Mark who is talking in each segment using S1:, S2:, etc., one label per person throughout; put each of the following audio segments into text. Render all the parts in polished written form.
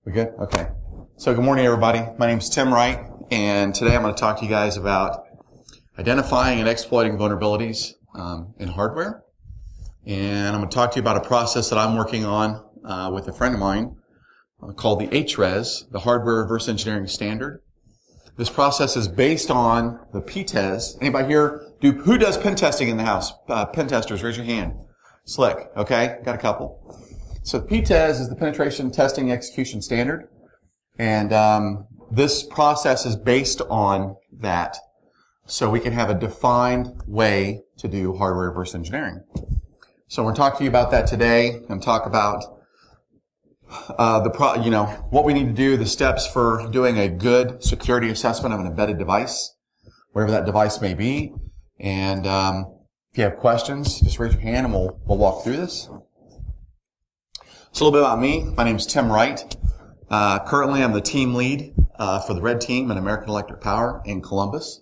S1: We good? Okay. So good morning, everybody. My name is Tim Wright, and today I'm going to talk to you guys about identifying and exploiting vulnerabilities in hardware. And I'm going to talk to you about a process that I'm working on with a friend of mine called the HRES, the Hardware Reverse Engineering Standard. This process is based on the P-TES. Anybody here who does pen testing in the house? Pen testers, raise your hand. Slick. Okay, got a couple. So the P-TES is the Penetration Testing Execution Standard, and this process is based on that, so we can have a defined way to do hardware reverse engineering. So we're talking to you about that today, and talk about what we need to do, the steps for doing a good security assessment of an embedded device, wherever that device may be. And if you have questions, just raise your hand and we'll walk through this. So a little bit about me. My name is Tim Wright. Currently, I'm the team lead for the Red Team at American Electric Power in Columbus.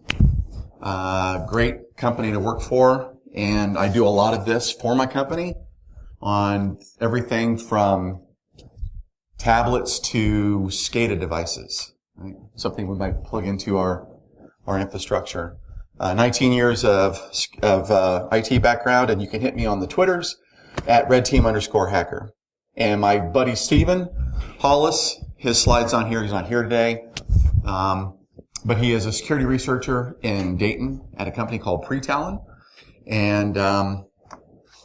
S1: Great company to work for, and I do a lot of this for my company on everything from tablets to SCADA devices, right? Something we might plug into our infrastructure. 19 years of IT background, and you can hit me on the Twitters at redteam_hacker. And my buddy Steven Hollis, his slide's on here. He's not here today. But he is a security researcher in Dayton at a company called Pre-Talon. And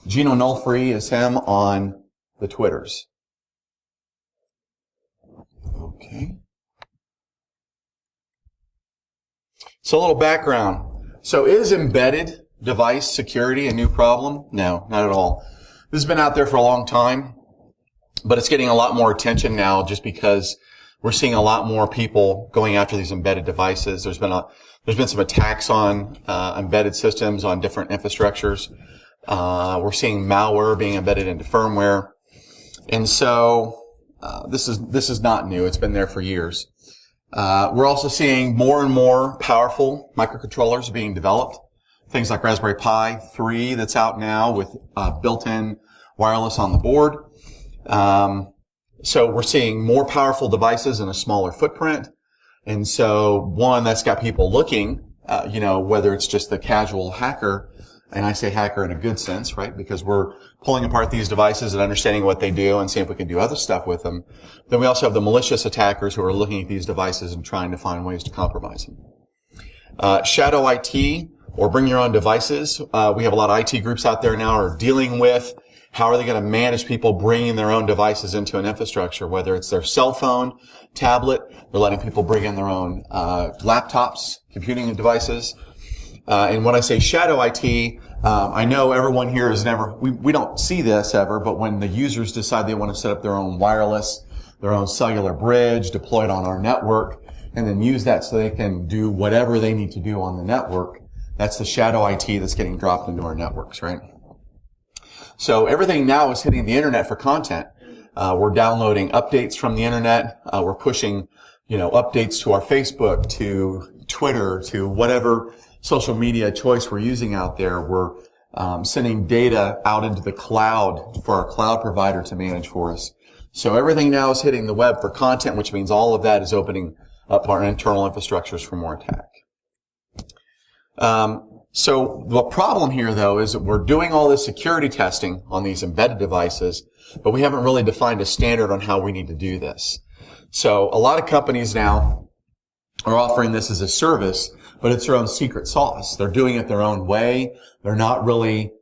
S1: Gino Nullfree is him on the Twitters. Okay. So a little background. So is embedded device security a new problem? No, not at all. This has been out there for a long time, but it's getting a lot more attention now just because we're seeing a lot more people going after these embedded devices. There's been some attacks on embedded systems on different infrastructures. We're seeing malware being embedded into firmware. And so this is not new. It's been there for years. We're also seeing more and more powerful microcontrollers being developed. Things like Raspberry Pi 3 that's out now with built-in wireless on the board. So we're seeing more powerful devices in a smaller footprint. And so one, that's got people looking, whether it's just the casual hacker, and I say hacker in a good sense, right? Because we're pulling apart these devices and understanding what they do and seeing if we can do other stuff with them. Then we also have the malicious attackers who are looking at these devices and trying to find ways to compromise them. Shadow IT, or bring your own devices. We have a lot of IT groups out there now are dealing with how are they going to manage people bringing their own devices into an infrastructure, whether it's their cell phone, tablet, they're letting people bring in their own laptops, computing devices. And when I say shadow IT, I know everyone here has we don't see this ever, but when the users decide they want to set up their own wireless, their own cellular bridge, deploy it on our network, and then use that so they can do whatever they need to do on the network, that's the shadow IT that's getting dropped into our networks, right? So everything now is hitting the internet for content. We're downloading updates from the internet. We're pushing, updates to our Facebook, to Twitter, to whatever social media choice we're using out there. We're sending data out into the cloud for our cloud provider to manage for us. So everything now is hitting the web for content, which means all of that is opening up our internal infrastructures for more attack. So the problem here, though, is that we're doing all this security testing on these embedded devices, but we haven't really defined a standard on how we need to do this. So a lot of companies now are offering this as a service, but it's their own secret sauce. They're doing it their own way. They're not really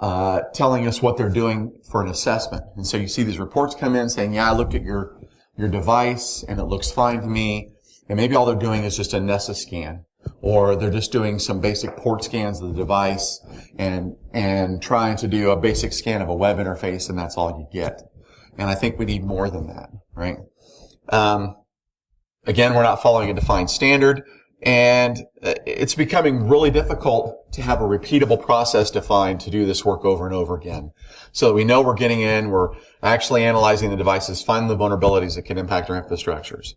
S1: telling us what they're doing for an assessment. And so you see these reports come in saying, yeah, I looked at your device and it looks fine to me. And maybe all they're doing is just a NESA scan. Or they're just doing some basic port scans of the device and trying to do a basic scan of a web interface, and that's all you get. And I think we need more than that, right? Again, we're not following a defined standard, and it's becoming really difficult to have a repeatable process defined to do this work over and over again. So we know we're getting in, we're actually analyzing the devices, finding the vulnerabilities that can impact our infrastructures.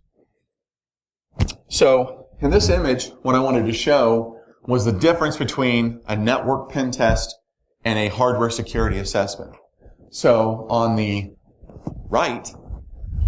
S1: So in this image, what I wanted to show was the difference between a network pen test and a hardware security assessment. So on the right,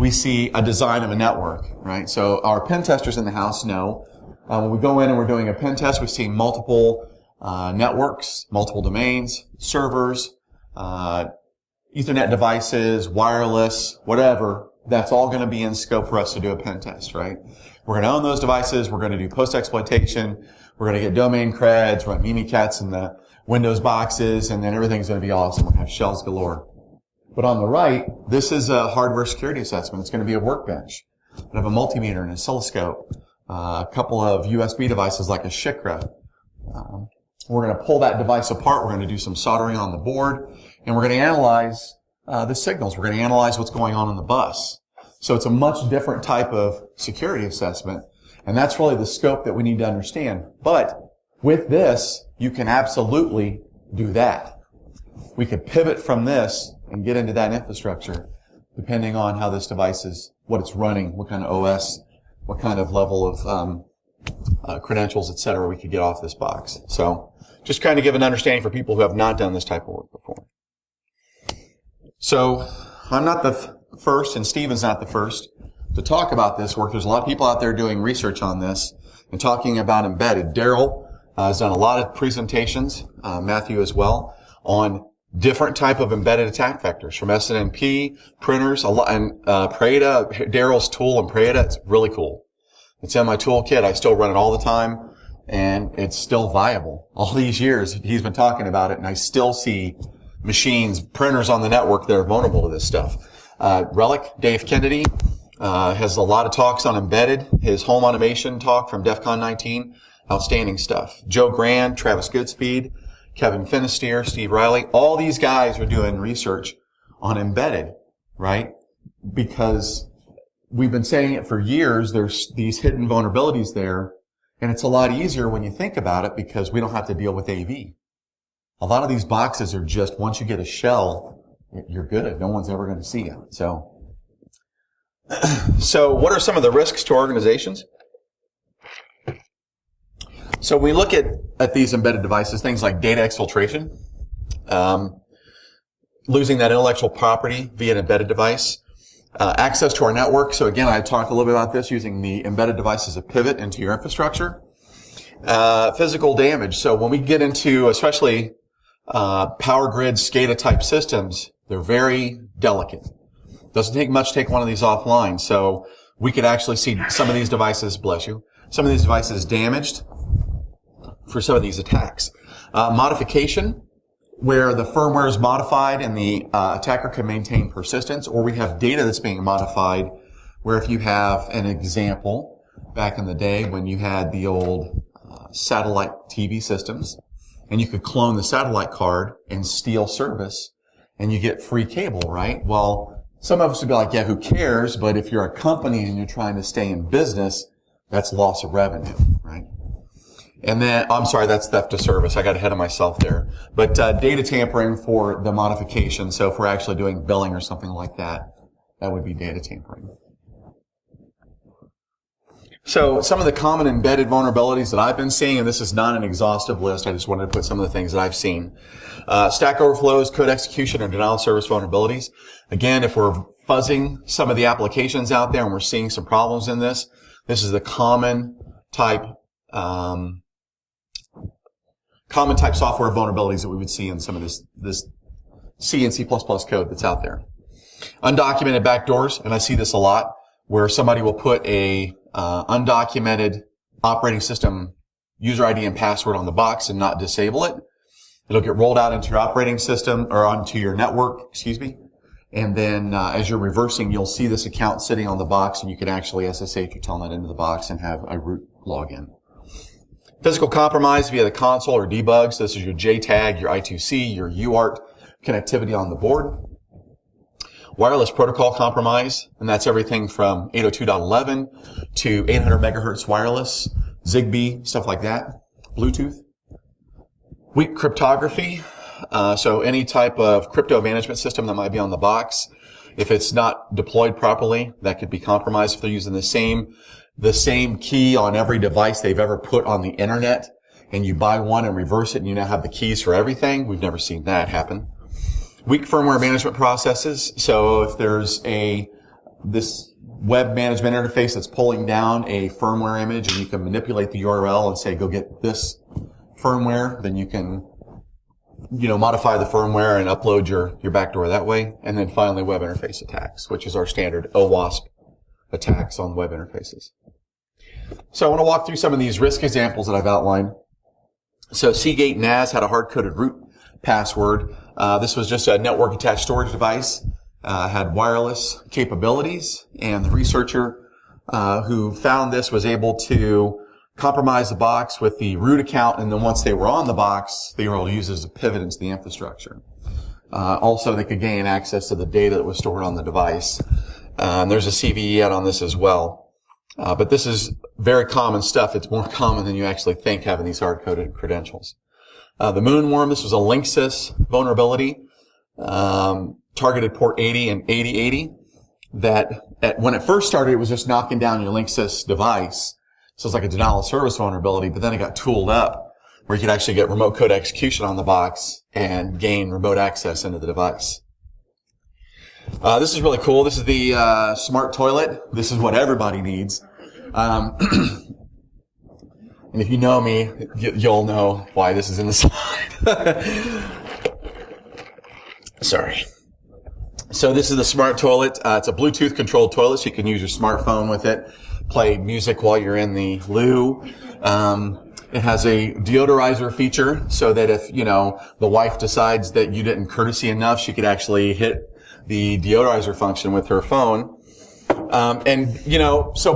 S1: we see a design of a network, right? So our pen testers in the house know when we go in and we're doing a pen test, we see multiple networks, multiple domains, servers, Ethernet devices, wireless, whatever. That's all going to be in scope for us to do a pen test, right? We're going to own those devices. We're going to do post-exploitation. We're going to get domain creds, run Mimikatz in the Windows boxes, and then everything's going to be awesome. We're going to have shells galore. But on the right, this is a hardware security assessment. It's going to be a workbench. We have a multimeter, an oscilloscope, a couple of USB devices like a Shikra. We're going to pull that device apart. We're going to do some soldering on the board, and we're going to analyze the signals. We're going to analyze what's going on in the bus. So it's a much different type of security assessment, and that's really the scope that we need to understand. But with this, you can absolutely do that. We could pivot from this and get into that infrastructure, depending on how this device is, what it's running, what kind of OS, what kind of level of credentials, etc. we could get off this box. So just kind of give an understanding for people who have not done this type of work before. So I'm not the first, and Steven's not the first, to talk about this work. There's a lot of people out there doing research on this and talking about embedded. Daryl has done a lot of presentations, Matthew as well, on different type of embedded attack vectors from SNMP, printers, and Prada. Daryl's tool in Prada, it's really cool. It's in my toolkit. I still run it all the time, and it's still viable. All these years, he's been talking about it, and I still see machines, printers on the network that are vulnerable to this stuff. Relic, Dave Kennedy, has a lot of talks on embedded. His home automation talk from DEF CON 19, outstanding stuff. Joe Grand, Travis Goodspeed, Kevin Finisterre, Steve Riley, all these guys are doing research on embedded, right? Because we've been saying it for years, there's these hidden vulnerabilities there, and it's a lot easier when you think about it because we don't have to deal with AV. A lot of these boxes are just, once you get a shell, you're good. No one's ever going to see you. So what are some of the risks to organizations? So we look at these embedded devices, things like data exfiltration, losing that intellectual property via an embedded device, access to our network. So again, I talked a little bit about this, using the embedded device as a pivot into your infrastructure. Physical damage. So when we get into, especially power grid SCADA type systems, they're very delicate. Doesn't take much to take one of these offline. So we could actually see some of these devices, bless you, some of these devices damaged for some of these attacks. Modification, where the firmware is modified and the attacker can maintain persistence, or we have data that's being modified, where if you have an example, back in the day when you had the old satellite TV systems, and you could clone the satellite card and steal service, and you get free cable, right? Well, some of us would be like, yeah, who cares? But if you're a company and you're trying to stay in business, that's loss of revenue, right? And then, I'm sorry, that's theft of service. I got ahead of myself there. But data tampering for the modification. So if we're actually doing billing or something like that, that would be data tampering. So some of the common embedded vulnerabilities that I've been seeing, and this is not an exhaustive list, I just wanted to put some of the things that I've seen. Stack overflows, code execution, and denial of service vulnerabilities. Again, if we're fuzzing some of the applications out there and we're seeing some problems in this, this is the common type software vulnerabilities that we would see in some of this C and C++ code that's out there. Undocumented backdoors, and I see this a lot, where somebody will put a undocumented operating system user ID and password on the box and not disable it. It'll get rolled out into your operating system, or onto your network, and then as you're reversing, you'll see this account sitting on the box, and you can actually SSH or telnet into the box and have a root login. Physical compromise via the console or debugs. This is your JTAG, your I2C, your UART connectivity on the board. Wireless protocol compromise, and that's everything from 802.11 to 800 megahertz wireless, Zigbee, stuff like that, Bluetooth. Weak cryptography, so any type of crypto management system that might be on the box, if it's not deployed properly, that could be compromised if they're using the same key on every device they've ever put on the internet, and you buy one and reverse it and you now have the keys for everything. We've never seen that happen. Weak firmware management processes. So if there's a this web management interface that's pulling down a firmware image, and you can manipulate the URL and say, go get this firmware. Then you can, modify the firmware and upload your backdoor that way. And then finally, web interface attacks, which is our standard OWASP attacks on web interfaces. So I want to walk through some of these risk examples that I've outlined. So Seagate NAS had a hard-coded root password. This was just a network-attached storage device, had wireless capabilities, and the researcher who found this was able to compromise the box with the root account, and then once they were on the box, they were able to use it as a pivot into the infrastructure. Also, they could gain access to the data that was stored on the device. There's a CVE out on this as well. But this is very common stuff. It's more common than you actually think, having these hard-coded credentials. The Moonworm, this was a Linksys vulnerability, targeted port 80 and 8080, that when it first started, it was just knocking down your Linksys device. So it's like a denial of service vulnerability, but then it got tooled up where you could actually get remote code execution on the box and gain remote access into the device. This is really cool. This is the smart toilet. This is what everybody needs. And if you know me, you'll know why this is in the slide. Sorry. So this is the smart toilet. It's a Bluetooth controlled toilet, so you can use your smartphone with it, play music while you're in the loo. It has a deodorizer feature so that if, the wife decides that you didn't courtesy enough, she could actually hit the deodorizer function with her phone. So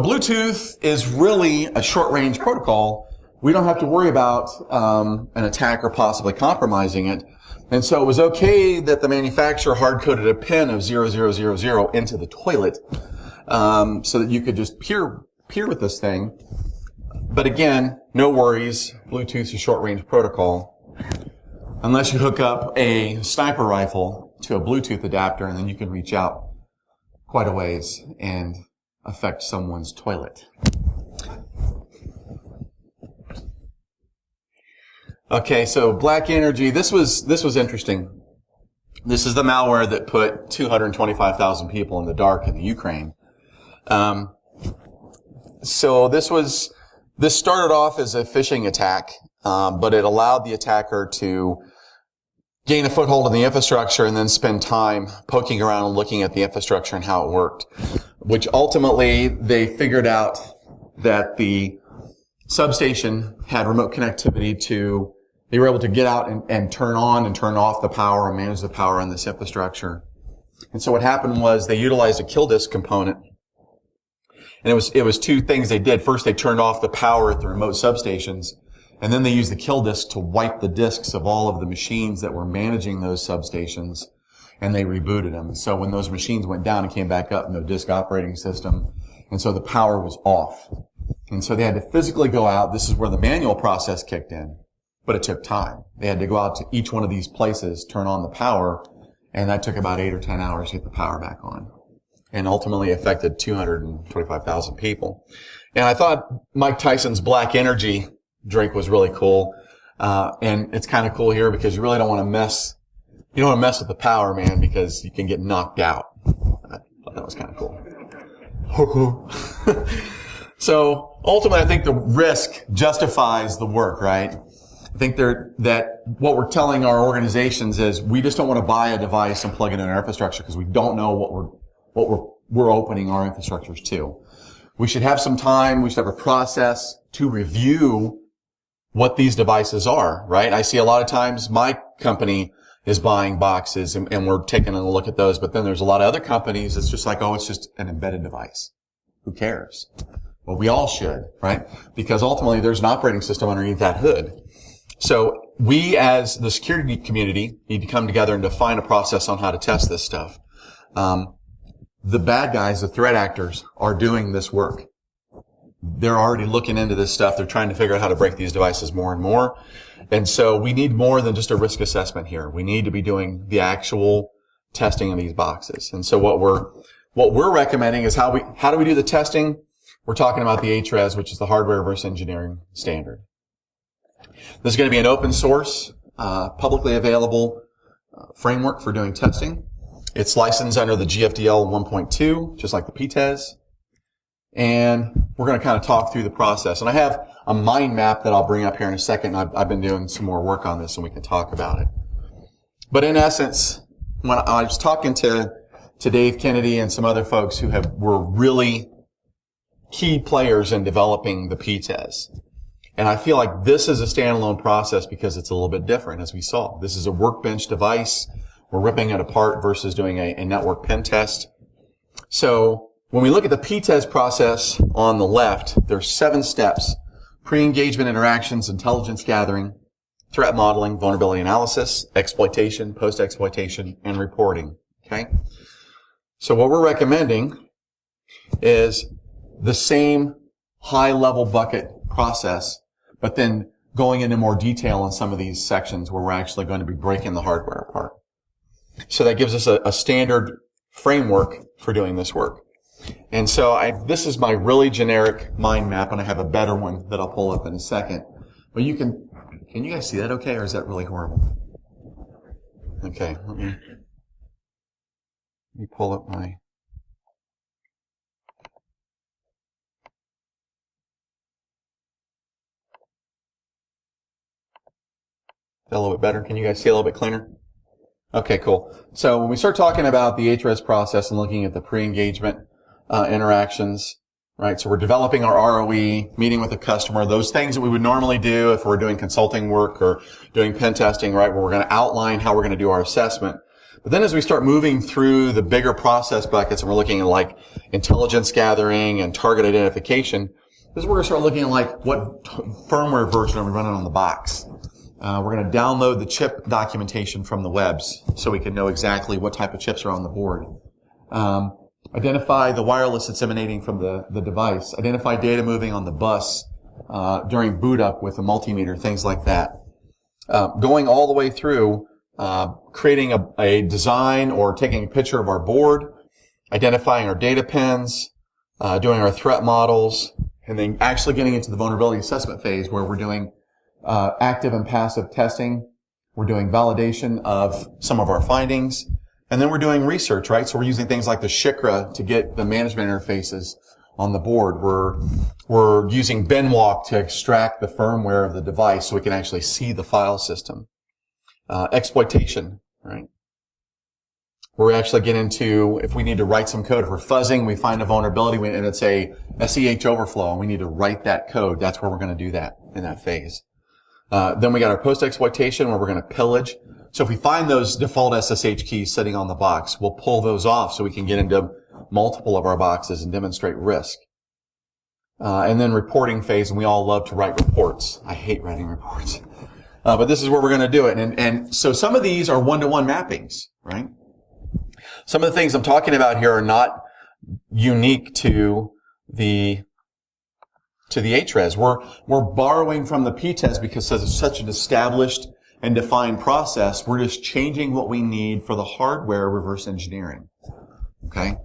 S1: Bluetooth is really a short-range protocol. We don't have to worry about an attacker possibly compromising it. And so it was okay that the manufacturer hard-coded a pin of 0000 into the toilet so that you could just peer with this thing. But again, no worries. Bluetooth is a short-range protocol. Unless you hook up a sniper rifle to a Bluetooth adapter, and then you can reach out quite a ways and affect someone's toilet. Okay, so Black Energy, this was interesting. This is the malware that put 225,000 people in the dark in the Ukraine. So this started off as a phishing attack, but it allowed the attacker to gain a foothold in the infrastructure and then spend time poking around and looking at the infrastructure and how it worked, which ultimately they figured out that the substation had remote connectivity to, they were able to get out and turn on and turn off the power and manage the power on this infrastructure. And so what happened was they utilized a kill disk component. And it was two things they did. First, they turned off the power at the remote substations, and then they used the kill disk to wipe the disks of all of the machines that were managing those substations, and they rebooted them. So when those machines went down and came back up, no disk operating system, and so the power was off. And so they had to physically go out. This is where the manual process kicked in, but it took time. They had to go out to each one of these places, turn on the power, and that took about 8 or 10 hours to get the power back on, and ultimately affected 225,000 people. And I thought Mike Tyson's Black Energy drink was really cool. And it's kind of cool here because you really don't want to mess with the power, man, because you can get knocked out. I thought that was kind of cool. So ultimately, I think the risk justifies the work, right? I think that what we're telling our organizations is we just don't want to buy a device and plug it in our infrastructure because we don't know what we're opening our infrastructures to. We should have some time. We should have a process to review what these devices are, right? I see a lot of times my company is buying boxes and we're taking a look at those, but then there's a lot of other companies that's just like, oh, it's just an embedded device. Who cares? Well, we all should, right? Because ultimately there's an operating system underneath that hood. So we as the security community need to come together and define a process on how to test this stuff. The bad guys, the threat actors, are doing this work. They're already looking into this stuff. They're trying to figure out how to break these devices more and more. And so we need more than just a risk assessment here. We need to be doing the actual testing of these boxes. And so what we're recommending is how do we do the testing? We're talking about the HRES, which is the hardware reverse engineering standard. This is going to be an open source, publicly available framework for doing testing. It's licensed under the GFDL 1.2, just like the PTES. And we're going to kind of talk through the process. And I have a mind map that I'll bring up here in a second. I've been doing some more work on this and we can talk about it. But in essence, when I was talking to Dave Kennedy and some other folks who were really key players in developing the PTES. And I feel like this is a standalone process because it's a little bit different, as we saw. This is a workbench device. We're ripping it apart versus doing a network pen test. So when we look at the PTES process on the left, there's 7 steps: pre-engagement interactions, intelligence gathering, threat modeling, vulnerability analysis, exploitation, post-exploitation, and reporting. Okay? So what we're recommending is the same high-level bucket process, but then going into more detail in some of these sections where we're actually going to be breaking the hardware apart. So that gives us a standard framework for doing this work. And so this is my really generic mind map, and I have a better one that I'll pull up in a second. But can you guys see that okay, or is that really horrible? Okay, let me pull up my... Is that a little bit better? Can you guys see a little bit cleaner? Okay, cool. So when we start talking about the HRES process and looking at the pre-engagement interactions, right? So we're developing our ROE, meeting with the customer, those things that we would normally do if we're doing consulting work or doing pen testing, right? Where we're going to outline how we're going to do our assessment. But then as we start moving through the bigger process buckets and we're looking at like intelligence gathering and target identification, this is where we're going to start looking at like what firmware version are we running on the box. We're going to download the chip documentation from the webs so we can know exactly what type of chips are on the board. Identify the wireless that's emanating from the device. Identify data moving on the bus during boot up with a multimeter, things like that. Going all the way through creating a design or taking a picture of our board, identifying our data pins, doing our threat models, and then actually getting into the vulnerability assessment phase where we're doing active and passive testing. We're doing validation of some of our findings. And then we're doing research, right? So we're using things like the SHICRA to get the management interfaces on the board. We're using Benwalk to extract the firmware of the device so we can actually see the file system. Exploitation, right? We're actually getting into, if we need to write some code, if we're fuzzing, we find a vulnerability and it's a SEH overflow and we need to write that code. That's where we're going to do that in that phase. Then we got our post-exploitation where we're going to pillage. So if we find those default SSH keys sitting on the box, we'll pull those off so we can get into multiple of our boxes and demonstrate risk. And then reporting phase, and we all love to write reports. I hate writing reports. But this is where we're going to do it. And so some of these are one-to-one mappings, right? Some of the things I'm talking about here are not unique to the HRES. We're borrowing from the PTES because it's such an established and defined process. We're just changing what we need for the hardware reverse engineering. Okay?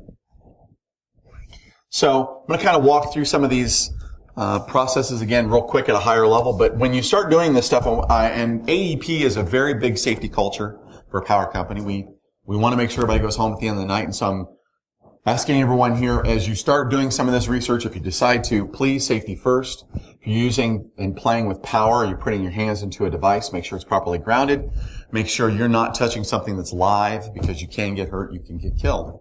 S1: So I'm going to kind of walk through some of these processes again real quick at a higher level. But when you start doing this stuff, and AEP is a very big safety culture for a power company. We want to make sure everybody goes home at the end of the night. And so I'm asking everyone here, as you start doing some of this research, if you decide to, please safety first. If you're using and playing with power, you're putting your hands into a device, make sure it's properly grounded. Make sure you're not touching something that's live because you can get hurt, you can get killed.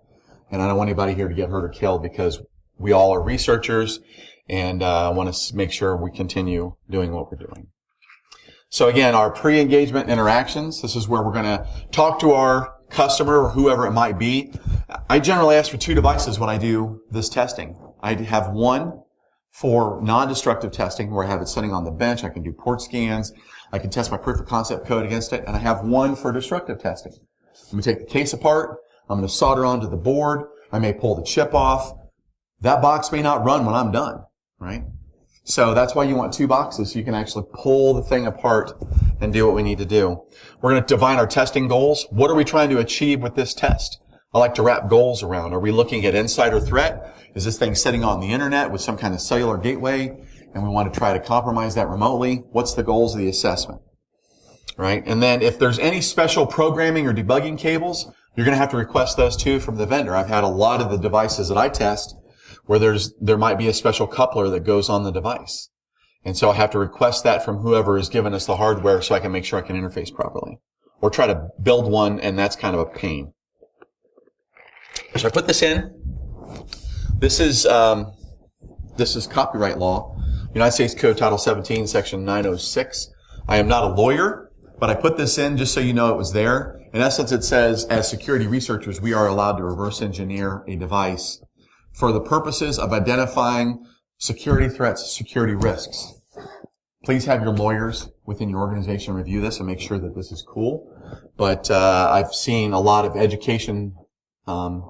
S1: And I don't want anybody here to get hurt or killed because we all are researchers and I want to make sure we continue doing what we're doing. So again, our pre-engagement interactions, this is where we're going to talk to our customer or whoever it might be. I generally ask for 2 devices when I do this testing. I have one for non-destructive testing where I have it sitting on the bench. I can do port scans. I can test my proof of concept code against it. And I have one for destructive testing. I'm going to take the case apart. I'm going to solder onto the board. I may pull the chip off. That box may not run when I'm done, right? So that's why you want 2 boxes so you can actually pull the thing apart and do what we need to do. We're going to define our testing goals. What are we trying to achieve with this test? I like to wrap goals around. Are we looking at insider threat? Is this thing sitting on the internet with some kind of cellular gateway and we want to try to compromise that remotely? What's the goals of the assessment? Right? And then if there's any special programming or debugging cables, You're going to have to request those too from the vendor. I've had a lot of the devices that I test where there might be a special coupler that goes on the device. And so I have to request that from whoever has given us the hardware so I can make sure I can interface properly. Or try to build one, and that's kind of a pain. So I put this in. This is copyright law. United States Code Title 17, Section 906. I am not a lawyer, but I put this in just so you know it was there. In essence, it says, as security researchers, we are allowed to reverse engineer a device for the purposes of identifying security threats, security risks. Please have your lawyers within your organization review this and make sure that this is cool. But I've seen a lot of education, a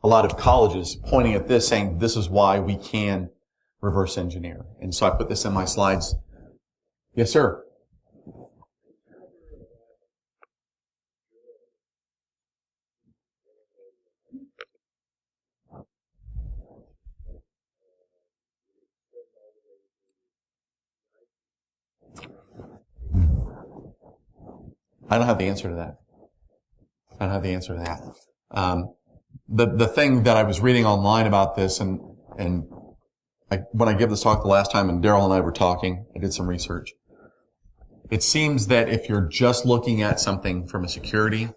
S1: lot of colleges pointing at this, saying this is why we can reverse engineer. And so I put this in my slides. Yes, sir. I don't have the answer to that. The thing that I was reading online about this, and when I gave this talk the last time, and Daryl and I were talking, I did some research. It seems that if you're just looking at something from a security,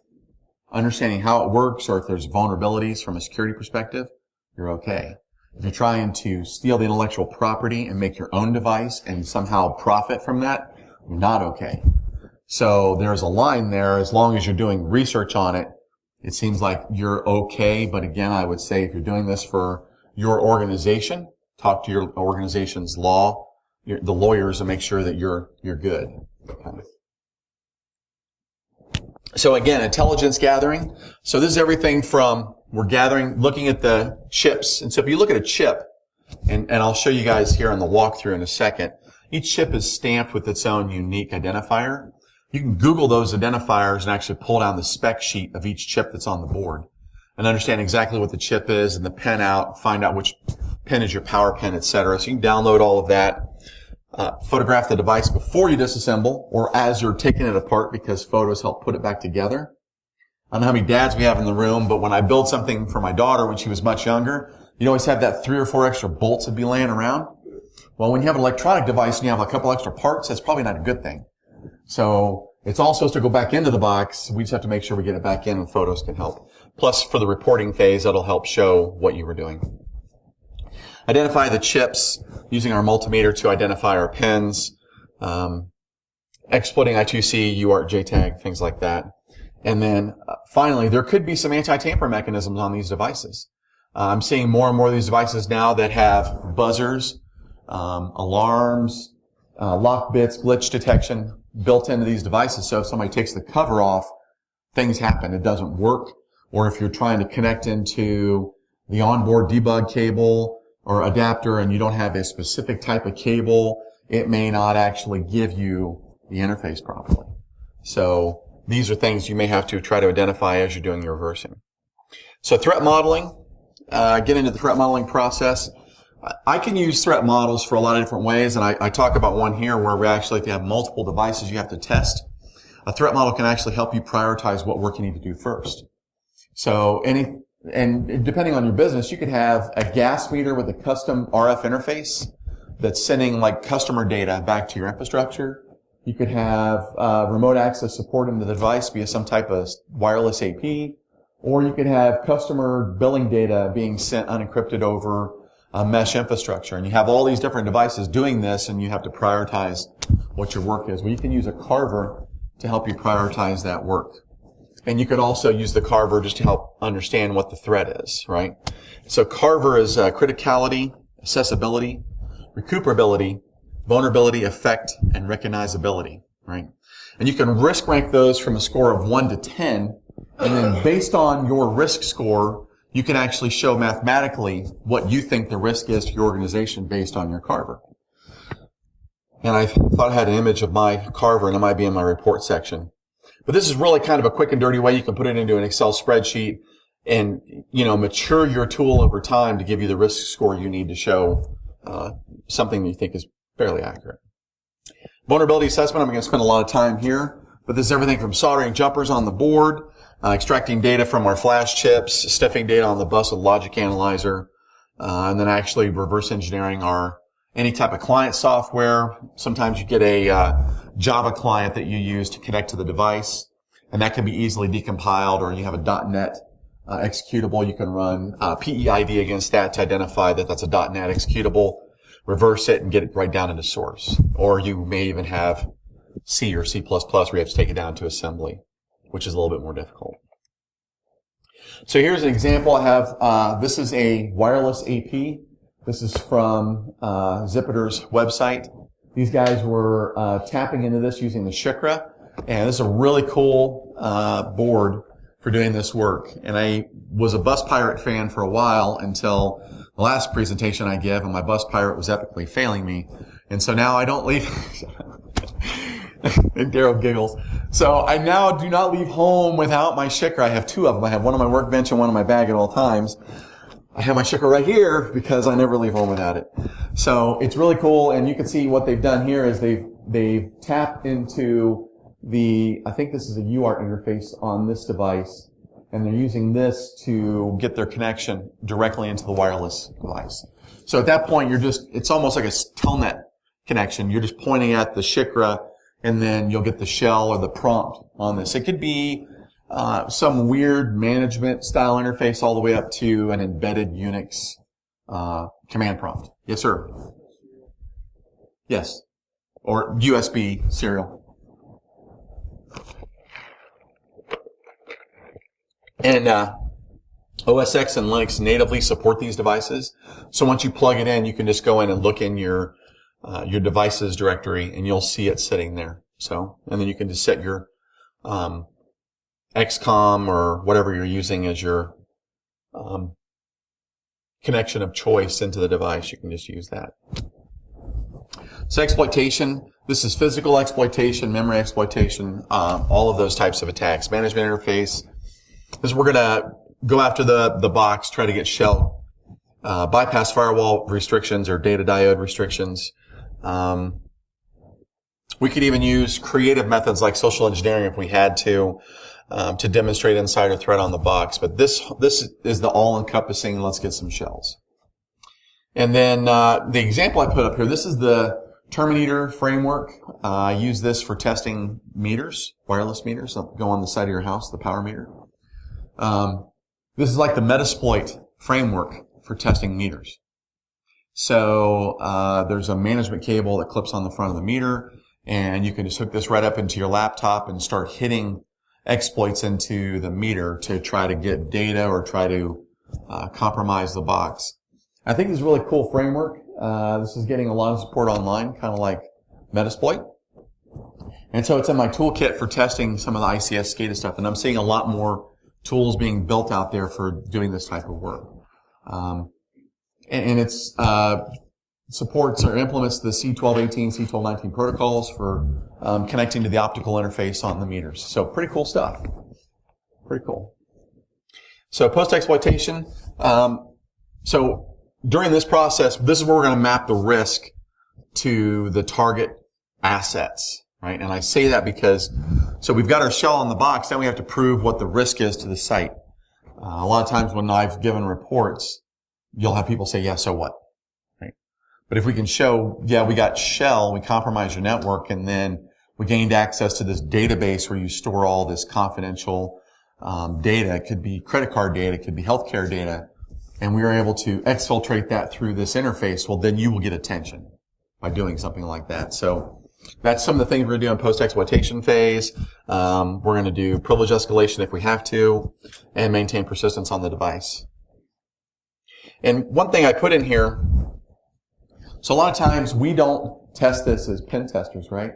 S1: understanding how it works, or if there's vulnerabilities from a security perspective, you're okay. If you're trying to steal the intellectual property and make your own device and somehow profit from that, you're not okay. So there's a line there. As long as you're doing research on it, it seems like you're okay. But again, I would say if you're doing this for your organization, talk to your organization's the lawyers, and make sure that you're good. Okay. So again, intelligence gathering. So this is everything from looking at the chips. And so if you look at a chip, and I'll show you guys here on the walkthrough in a second, each chip is stamped with its own unique identifier. You can Google those identifiers and actually pull down the spec sheet of each chip that's on the board and understand exactly what the chip is and the pin out, find out which pin is your power pin, etc. So you can download all of that, photograph the device before you disassemble or as you're taking it apart because photos help put it back together. I don't know how many dads we have in the room, but when I build something for my daughter when she was much younger, you always have that 3 or 4 extra bolts that'd be laying around. Well, when you have an electronic device and you have a couple extra parts, that's probably not a good thing. So it's all supposed to go back into the box. We just have to make sure we get it back in, and photos can help. Plus, for the reporting phase, that'll help show what you were doing. Identify the chips using our multimeter to identify our pins. Exploiting I2C, UART, JTAG, things like that. And then finally, there could be some anti-tamper mechanisms on these devices. I'm seeing more and more of these devices now that have buzzers, alarms, lock bits, glitch detection built into these devices. So if somebody takes the cover off, things happen. It doesn't work. Or if you're trying to connect into the onboard debug cable or adapter and you don't have a specific type of cable, it may not actually give you the interface properly. So these are things you may have to try to identify as you're doing your reversing. So threat modeling, get into the threat modeling process. I can use threat models for a lot of different ways, and I talk about one here where we actually, if you have multiple devices you have to test, a threat model can actually help you prioritize what work you need to do first. So and depending on your business, you could have a gas meter with a custom RF interface that's sending like customer data back to your infrastructure. You could have remote access support into the device via some type of wireless AP, or you could have customer billing data being sent unencrypted over mesh infrastructure. And you have all these different devices doing this, and you have to prioritize what your work is. Well, you can use a carver to help you prioritize that work. And you could also use the carver just to help understand what the threat is, right? So carver is criticality, accessibility, recuperability, vulnerability, effect, and recognizability, right? And you can risk rank those from a score of 1 to 10, and then based on your risk score, you can actually show mathematically what you think the risk is to your organization based on your carver. And I thought I had an image of my carver, and it might be in my report section. But this is really kind of a quick and dirty way you can put it into an Excel spreadsheet and, mature your tool over time to give you the risk score you need to show something that you think is fairly accurate. Vulnerability assessment, I'm going to spend a lot of time here, but this is everything from soldering jumpers on the board extracting data from our flash chips, stuffing data on the bus with logic analyzer, and then actually reverse engineering any type of client software. Sometimes you get a Java client that you use to connect to the device, and that can be easily decompiled, or you have a .NET executable. You can run PEID against that to identify that that's a .NET executable, reverse it, and get it right down into source. Or you may even have C or C++ where you have to take it down to assembly, which is a little bit more difficult. So here's an example I have. This is a wireless AP. This is from Zipiter's website. These guys were tapping into this using the Shikra, and this is a really cool board for doing this work. And I was a Bus Pirate fan for a while until the last presentation I gave, and my Bus Pirate was epically failing me. And so now I don't leave. And Daryl giggles. So I now do not leave home without my Shikra. I have two of them. I have one on my workbench and one in my bag at all times. I have my Shikra right here because I never leave home without it. So it's really cool, and you can see what they've done here is they've tapped into I think this is a UART interface on this device, and they're using this to get their connection directly into the wireless device. So at that point, it's almost like a telnet connection. You're just pointing at the Shikra, and then you'll get the shell or the prompt on this. It could be some weird management style interface all the way up to an embedded Unix command prompt. Yes, sir. Yes. Or USB serial. And OS X and Linux natively support these devices. So once you plug it in, you can just go in and look in your devices directory, and you'll see it sitting there. So, and then you can just set your XCOM or whatever you're using as your connection of choice into the device. You can just use that. So exploitation, this is physical exploitation, memory exploitation, all of those types of attacks. Management interface. This we're going to go after the box, try to get shell, bypass firewall restrictions or data diode restrictions. We could even use creative methods like social engineering if we had to demonstrate insider threat on the box. But this is the all-encompassing, let's get some shells. And then the example I put up here, this is the Terminator framework. I use this for testing meters, wireless meters that go on the side of your house, the power meter. This is like the Metasploit framework for testing meters. So there's a management cable that clips on the front of the meter, and you can just hook this right up into your laptop and start hitting exploits into the meter to try to get data or try to compromise the box. I think this is a really cool framework. This is getting a lot of support online, kind of like Metasploit. And so it's in my toolkit for testing some of the ICS SCADA stuff, and I'm seeing a lot more tools being built out there for doing this type of work. And it's supports or implements the C1218, C1219 protocols for connecting to the optical interface on the meters. So pretty cool stuff. Pretty cool. So post-exploitation. So during this process, this is where we're going to map the risk to the target assets, right? And I say that because, so we've got our shell on the box, then we have to prove what the risk is to the site. A lot of times when I've given reports, you'll have people say, yeah, so what? Right? But if we can show, yeah, we got shell, we compromised your network, and then we gained access to this database where you store all this confidential data. It could be credit card data, it could be healthcare data, and we were able to exfiltrate that through this interface. Well, then you will get attention by doing something like that. So that's some of the things we're going to do in post-exploitation phase. We're going to do privilege escalation if we have to, and maintain persistence on the device. And one thing I put in here, so a lot of times we don't test this as pen testers, right?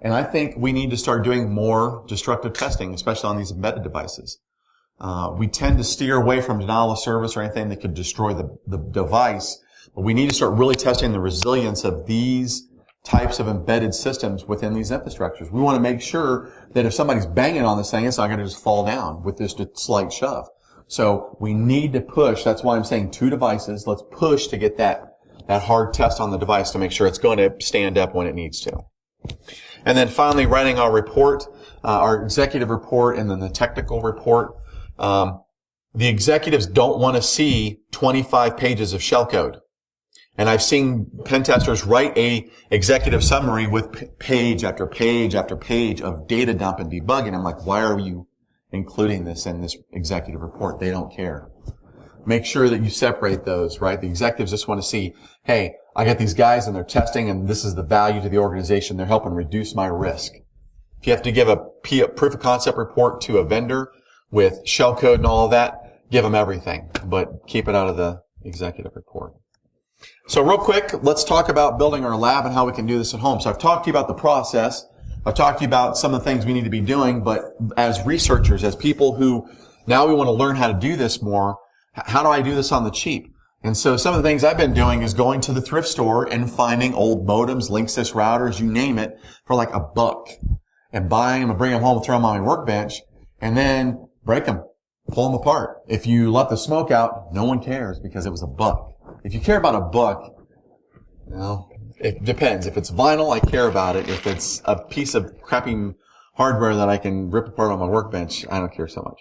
S1: And I think we need to start doing more destructive testing, especially on these embedded devices. We tend to steer away from denial of service or anything that could destroy the device, but we need to start really testing the resilience of these types of embedded systems within these infrastructures. We want to make sure that if somebody's banging on this thing, it's not going to just fall down with this slight shove. So we need to push. That's why I'm saying 2 devices. Let's push to get that hard test on the device to make sure it's going to stand up when it needs to. And then finally, writing our report, our executive report, and then the technical report. The executives don't want to see 25 pages of shell code. And I've seen pen testers write a executive summary with page after page after page of data dump and debugging. I'm like, why are you including this in this executive report? They don't care. Make sure that you separate those, right? The executives just want to see, hey, I got these guys and they're testing and this is the value to the organization. They're helping reduce my risk. If you have to give a proof of concept report to a vendor with shell code and all of that, give them everything, but keep it out of the executive report. So real quick, let's talk about building our lab and how we can do this at home. So I've talked to you about the process. I've talked to you about some of the things we need to be doing, but as researchers, as people who now we want to learn how to do this more, how do I do this on the cheap? And so some of the things I've been doing is going to the thrift store and finding old modems, Linksys routers, you name it, for like $1 and buying them and bring them home and throw them on my workbench and then break them, pull them apart. If you let the smoke out, no one cares because it was $1. If you care about $1, well, it depends. If it's vinyl, I care about it. If it's a piece of crappy hardware that I can rip apart on my workbench, I don't care so much.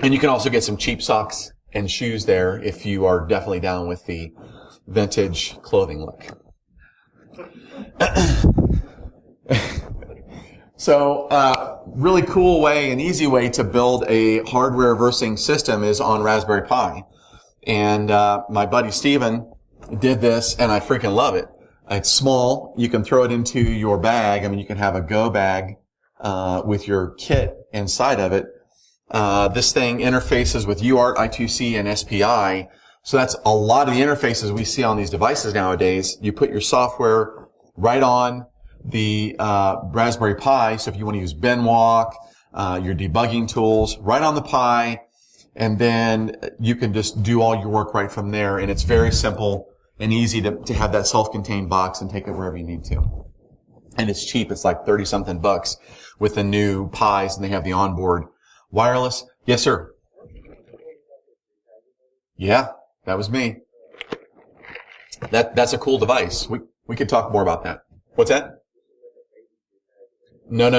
S1: And you can also get some cheap socks and shoes there if you are definitely down with the vintage clothing look. So, really cool way, an easy way to build a hardware versing system is on Raspberry Pi. And my buddy Steven did this, and I freaking love it. It's small. You can throw it into your bag. I mean, you can have a go bag with your kit inside of it. This thing interfaces with UART, I2C, and SPI. So that's a lot of the interfaces we see on these devices nowadays. You put your software right on the Raspberry Pi. So if you want to use Benwalk, your debugging tools, right on the Pi, and then you can just do all your work right from there. And it's very simple and easy to have that self-contained box and take it wherever you need to. And it's cheap. It's like 30-something bucks with the new Pis, and they have the onboard wireless. Yes, sir. Yeah, that was me. That's a cool device. We could talk more about that. What's that? No.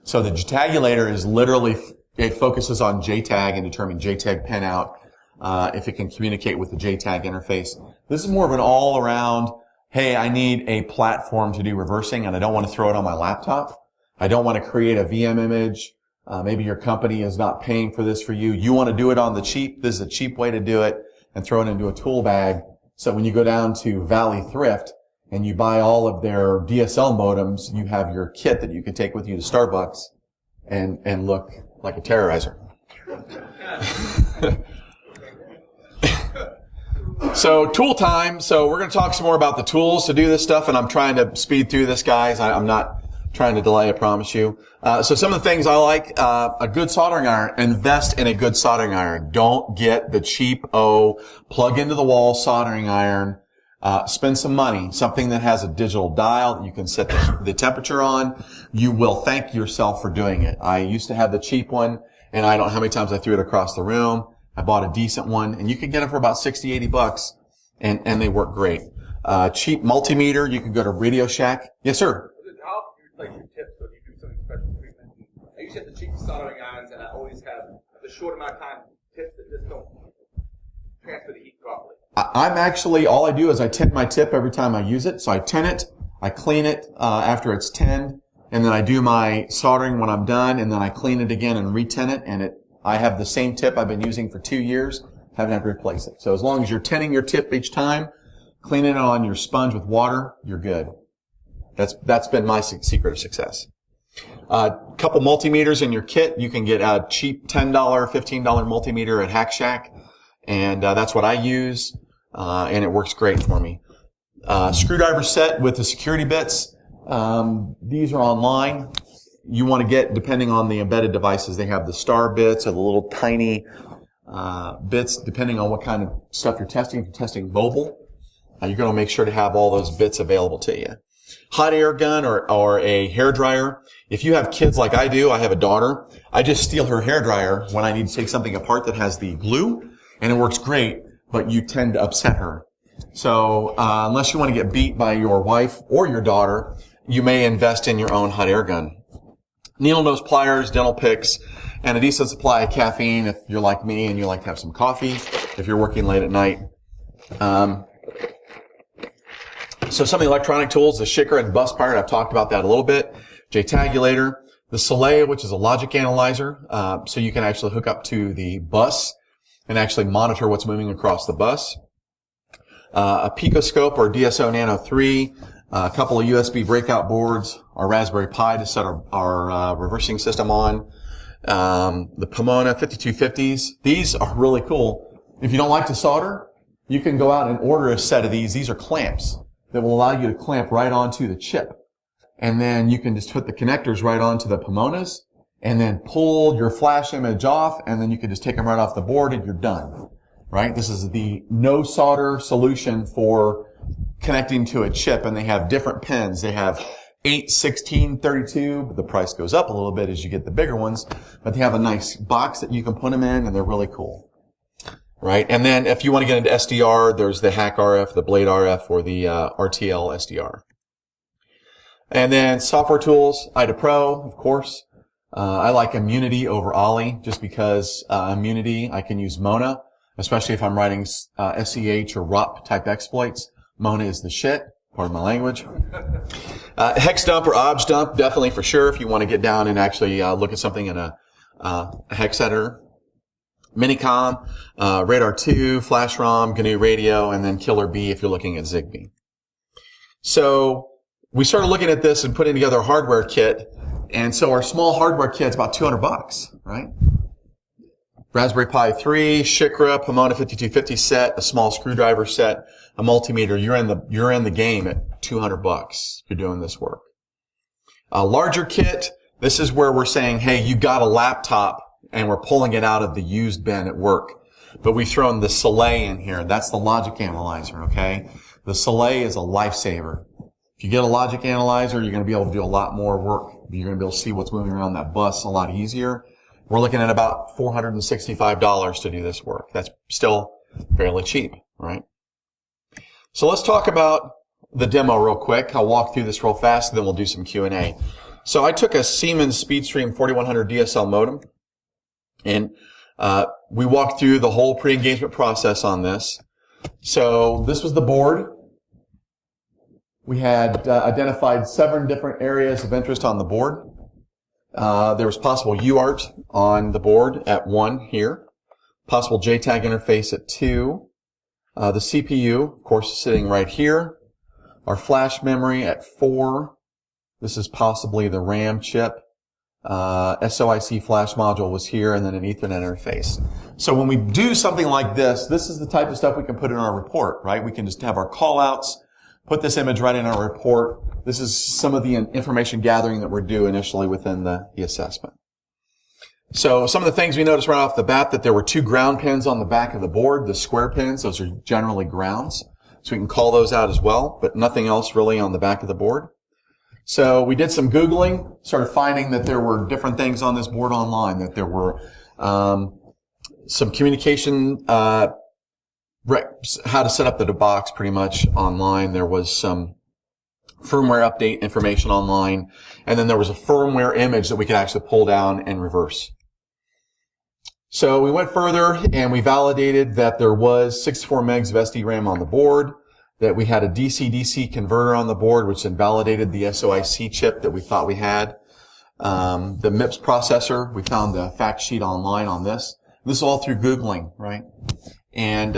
S1: So the JTAGulator is literally, it focuses on JTAG and determining JTAG pinout, if it can communicate with the JTAG interface. This is more of an all-around, hey, I need a platform to do reversing and I don't want to throw it on my laptop. I don't want to create a VM image. Maybe your company is not paying for this for you. You want to do it on the cheap. This is a cheap way to do it and throw it into a tool bag. So when you go down to Valley Thrift and you buy all of their DSL modems, you have your kit that you can take with you to Starbucks and look like a terrorizer. So tool time. So we're going to talk some more about the tools to do this stuff, and I'm trying to speed through this, guys. I'm not trying to delay, I promise you. So some of the things I like, a good soldering iron. Invest in a good soldering iron. Don't get the cheap, plug into the wall soldering iron. Spend some money. Something that has a digital dial that you can set the temperature on. You will thank yourself for doing it. I used to have the cheap one, and I don't know how many times I threw it across the room. I bought a decent one, and you can get them for about $60-$80, and they work great. Cheap multimeter, you can go to Radio Shack. Yes, sir.
S2: How like your tips when you do something special treatment? I usually have the cheap soldering irons, and I always have the short amount of time tips that just don't transfer the heat properly.
S1: I'm actually, all I do is I tint my tip every time I use it. So I tint it, I clean it after it's tinned, and then I do my soldering when I'm done, and then I clean it again and retint it, and I have the same tip I've been using for 2 years, haven't had to replace it. So as long as you're tinning your tip each time, cleaning it on your sponge with water, you're good. That's been my secret of success. Couple multimeters in your kit. You can get a cheap $10, $15 multimeter at Hack Shack, and that's what I use, and it works great for me. Screwdriver set with the security bits. These are online. You want to get, depending on the embedded devices, they have the star bits or the little tiny bits, depending on what kind of stuff you're testing. If you're testing mobile, you're going to make sure to have all those bits available to you. Hot air gun or a hair dryer. If you have kids like I do, I have a daughter, I just steal her hair dryer when I need to take something apart that has the glue, and it works great, but you tend to upset her. So unless you want to get beat by your wife or your daughter, you may invest in your own hot air gun. Needle nose pliers, dental picks, and a decent supply of caffeine if you're like me and you like to have some coffee if you're working late at night. So some of the electronic tools, the Shicker and Bus Pirate, I've talked about that a little bit. JTagulator, the Soleil, which is a logic analyzer, so you can actually hook up to the bus and actually monitor what's moving across the bus. A Picoscope or DSO Nano 3, a couple of USB breakout boards, our Raspberry Pi to set our reversing system on, the Pomona 5250s. These are really cool. If you don't like to solder, you can go out and order a set of these. These are clamps that will allow you to clamp right onto the chip. And then you can just put the connectors right onto the Pomonas and then pull your flash image off, and then you can just take them right off the board and you're done. Right? This is the no solder solution for connecting to a chip, and they have different pins. They have 8, 16, 32. The price goes up a little bit as you get the bigger ones, but they have a nice box that you can put them in, and they're really cool. Right? And then if you want to get into SDR, there's the Hack RF, the Blade RF, or the RTL SDR. And then software tools, IDA Pro, of course. I like Immunity over Ollie just because Immunity, I can use Mona, especially if I'm writing SEH or ROP type exploits. Mona is the shit. Pardon my language. Hex dump or obj dump, definitely for sure if you want to get down and actually look at something in a hex editor. Minicom, Radar 2, Flash ROM, GNU Radio, and then Killer B if you're looking at Zigbee. So we started looking at this and putting together a hardware kit, and so our small hardware kit's about $200, right? Raspberry Pi 3, Shikra, Pomona 5250 set, a small screwdriver set, a multimeter. You're in the game at $200 if you're doing this work. A larger kit, this is where we're saying, hey, you got a laptop and we're pulling it out of the used bin at work. But we've thrown the Soleil in here. That's the logic analyzer, okay? The Soleil is a lifesaver. If you get a logic analyzer, you're going to be able to do a lot more work. You're going to be able to see what's moving around that bus a lot easier. We're looking at about $465 to do this work. That's still fairly cheap, right? So let's talk about the demo real quick. I'll walk through this real fast, and then we'll do some Q&A. So I took a Siemens SpeedStream 4100 DSL modem, and we walked through the whole pre-engagement process on this. So this was the board. We had identified 7 different areas of interest on the board. There was possible UART on the board at 1 here, possible JTAG interface at 2, the CPU, of course, is sitting right here, our flash memory at 4, this is possibly the RAM chip, SOIC flash module was here, and then an Ethernet interface. So when we do something like this, this is the type of stuff we can put in our report, right? We can just have our callouts, put this image right in our report. This is some of the information gathering that we're doing initially within the assessment. So some of the things we noticed right off the bat, that there were 2 ground pins on the back of the board, the square pins. Those are generally grounds. So we can call those out as well, but nothing else really on the back of the board. So we did some Googling, started finding that there were different things on this board online, that there were some communication, how to set up the box pretty much online. There was some firmware update information online, and then there was a firmware image that we could actually pull down and reverse. So we went further and we validated that there was 64 megs of SD-RAM on the board, that we had a DC-DC converter on the board, which then validated the SOIC chip that we thought we had. The MIPS processor, we found the fact sheet online on this. This is all through Googling, right? And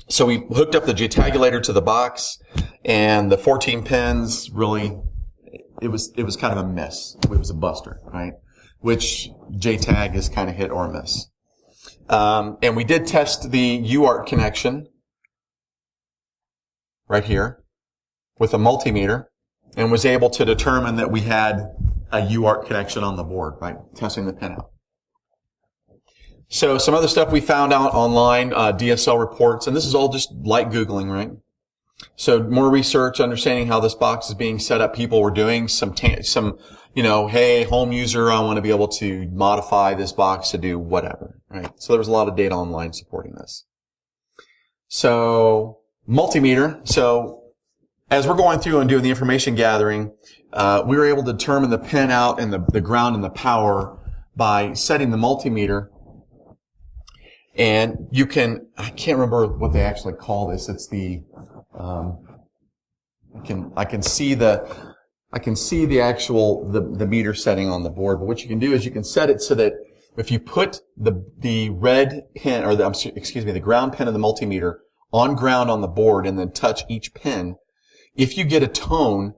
S1: so we hooked up the JTagulator to the box, and the 14 pins really, it was kind of a miss. It was a buster, right? Which JTAG is kind of hit or miss. And we did test the UART connection right here with a multimeter, and was able to determine that we had a UART connection on the board, right? Testing the pin out. So some other stuff we found out online, DSL reports, and this is all just light Googling, right? So more research, understanding how this box is being set up. People were doing some, hey, home user, I want to be able to modify this box to do whatever, right? So there was a lot of data online supporting this. So multimeter. So as we're going through and doing the information gathering, we were able to determine the pin out and the ground and the power by setting the multimeter. And you can, I can't remember what they actually call this. It's the, I can see the actual, the meter setting on the board. But what you can do is you can set it so that if you put the red pin, or the ground pin of the multimeter on ground on the board and then touch each pin, if you get a tone,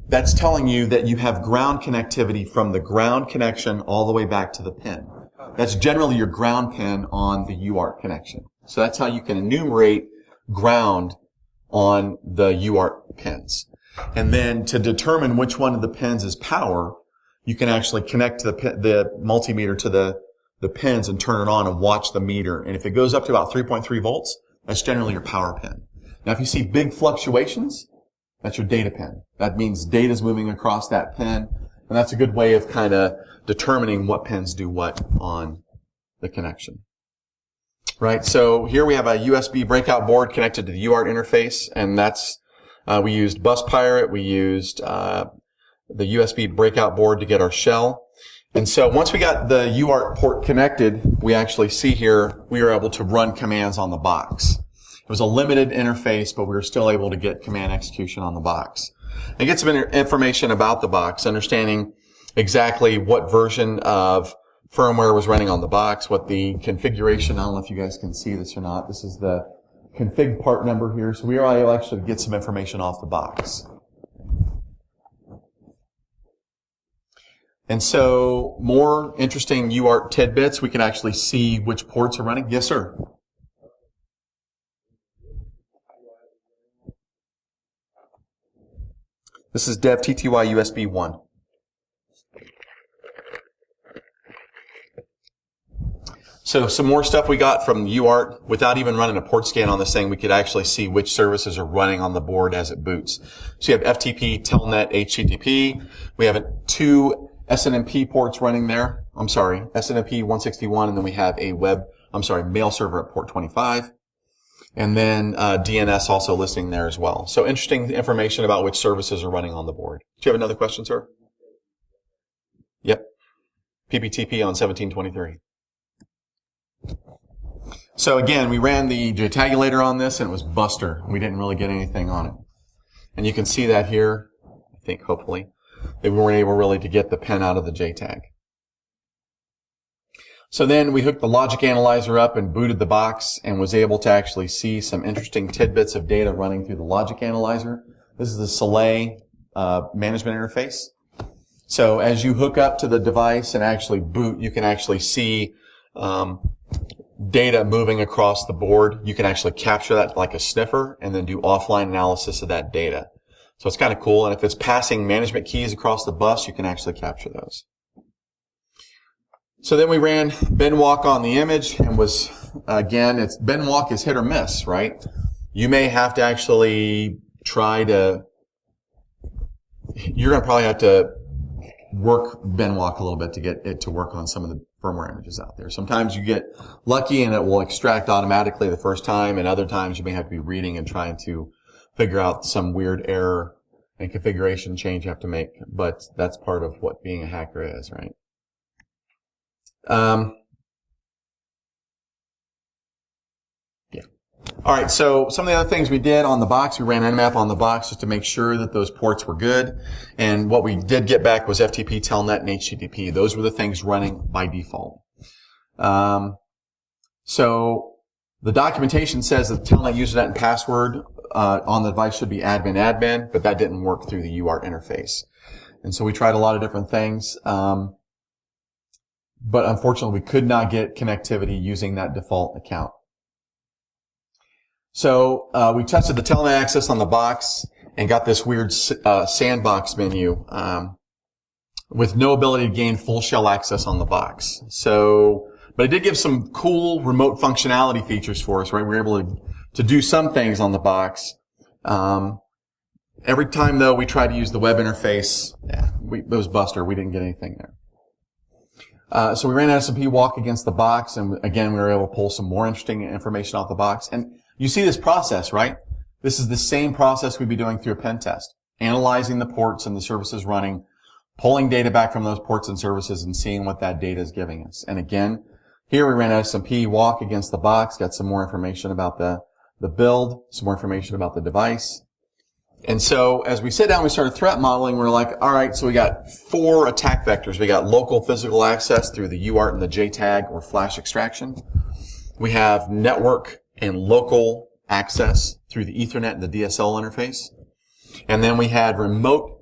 S1: that's telling you that you have ground connectivity from the ground connection all the way back to the pin. That's generally your ground pin on the UART connection. So that's how you can enumerate ground on the UART pins. And then to determine which one of the pins is power, you can actually connect the multimeter to the pins and turn it on and watch the meter. And if it goes up to about 3.3 volts, that's generally your power pin. Now, if you see big fluctuations, that's your data pin. That means data is moving across that pin. And that's a good way of kind of determining what pins do what on the connection. Right? So here we have a USB breakout board connected to the UART interface. And that's, we used Bus Pirate. We used, the USB breakout board to get our shell. And so once we got the UART port connected, we actually see here, we were able to run commands on the box. It was a limited interface, but we were still able to get command execution on the box. And get some information about the box, understanding exactly what version of firmware was running on the box, what the configuration, I don't know if you guys can see this or not. This is the config part number here. So we were able to actually get some information off the box. And so more interesting UART tidbits, we can actually see which ports are running. Yes, sir. This is dev TTY USB 1. So some more stuff we got from UART. Without even running a port scan on this thing, we could actually see which services are running on the board as it boots. So you have FTP, Telnet, HTTP. We have 2 SNMP ports running there. SNMP 161, and then we have a mail server at port 25. And then DNS also listing there as well. So interesting information about which services are running on the board. Do you have another question, sir? Yep. PBTP on 1723. So again, we ran the JTagulator on this, and it was Buster. We didn't really get anything on it. And you can see that here, I think, hopefully, that we weren't able really to get the pin out of the JTag. So then we hooked the logic analyzer up and booted the box and was able to actually see some interesting tidbits of data running through the logic analyzer. This is the Soleil management interface. So as you hook up to the device and actually boot, you can actually see data moving across the board. You can actually capture that like a sniffer and then do offline analysis of that data. So it's kind of cool. And if it's passing management keys across the bus, you can actually capture those. So then we ran binwalk on the image and was, again, binwalk is hit or miss, right? You may have to actually you're going to probably have to work binwalk a little bit to get it to work on some of the firmware images out there. Sometimes you get lucky and it will extract automatically the first time, and other times you may have to be reading and trying to figure out some weird error and configuration change you have to make. But that's part of what being a hacker is, right? Yeah. All right. So some of the other things we did on the box, we ran Nmap on the box just to make sure that those ports were good. And what we did get back was FTP, Telnet, and HTTP. Those were the things running by default. So the documentation says that the Telnet username and password on the device should be admin, but that didn't work through the UART interface. And so we tried a lot of different things. But unfortunately, we could not get connectivity using that default account. So we tested the Telnet access on the box and got this weird sandbox menu with no ability to gain full shell access on the box. So, but it did give some cool remote functionality features for us, right? We were able to do some things on the box. Every time, though, we tried to use the web interface, it was Buster. We didn't get anything there. So we ran SMP walk against the box, and again, we were able to pull some more interesting information off the box. And You see this process, right? This is the same process we'd be doing through a pen test. Analyzing the ports and the services running, pulling data back from those ports and services and seeing what that data is giving us. And again, here we ran S&P walk against the box, got some more information about the build, some more information about the device. And so as we sit down, we started threat modeling. We're like, all right, so we got 4 attack vectors. We got local physical access through the UART and the JTAG or flash extraction. We have network and local access through the Ethernet and the DSL interface. And then we had remote